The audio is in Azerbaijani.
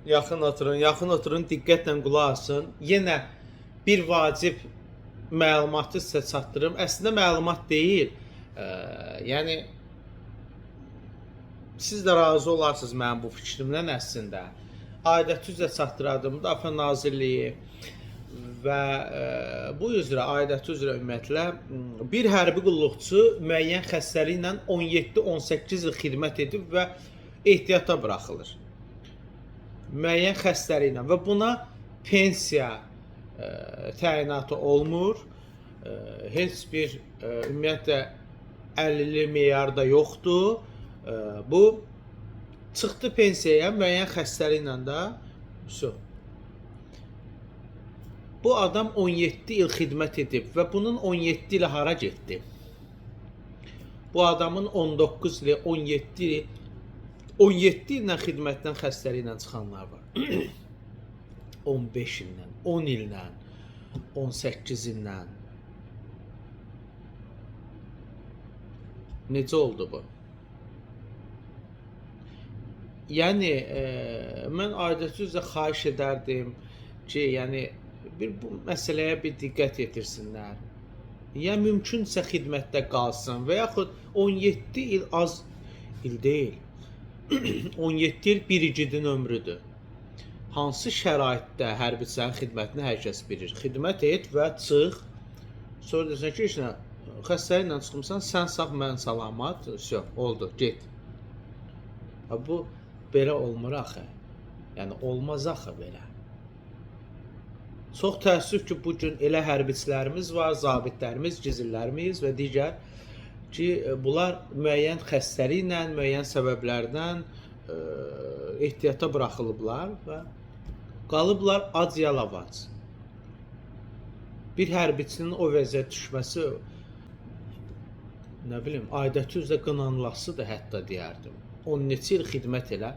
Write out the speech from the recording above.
yaxın oturun, diqqətlə qulaq asın. Yenə bir vacib məlumatı sizə çatdırım. Əslində məlumat deyil. Yəni siz də razı olarsınız mənim bu fikrimdən əslində. Aidiyyatı üzrə çatdırdım Müdafiə Nazirliyi və bu üzrə aidiyyatı üzrə ümumiyyətlə bir hərbi qulluqçu müəyyən xəstəliklə 17-18 il xidmət edib və ehtiyata buraxılır. Müəyyən xəstəliklə və buna pensiya təyinatı olmur. Heç bir ümumiyyətlə 50'li meyarda yoxdur. Bu çıxdı pensiyaya müəyyən xəstəliklə də bu adam 17 il xidmət edib və bunun 17 ili hara getdi? Bu adamın 19 ili, 17 ili 17 illə xidmətdən xəstəliklə çıxanlar var. 15 illə, 10 illə, 18 illə. Necə oldu bu? Yəni mən aidiyyatı üzrə xahiş edərdim ki, yəni bu məsələyə bir diqqət yetirsinlər. Ya mümkünsə xidmətdə qalsın və yaxud 17 il az il deyil. 17 il bir igidin ömrüdür. Hansı şəraitdə hərbiçilərin xidmətini hər kəs bilir. Xidmət et və çıx. Sonra desən ki, işinə xəstəliklə çıxmısan, sən sağ, mən salamat. Oldu, get. Bu belə olmur axı. Yəni olmaz axı belə. Çox təəssüf ki, bugün elə hərbiçilərimiz var, zabitlərimiz, gizirlərimiz və digər ki, bunlar müəyyən xəstəliklə, müəyyən səbəblərdən ehtiyata buraxılıblar və qalıblar ac yalavac. Bir hərbiçinin o vəziyyət düşməsi, nə bilim, aidiyyatı üzrə qınanlasıdır hətta deyərdim. 10 neçə il xidmət elə.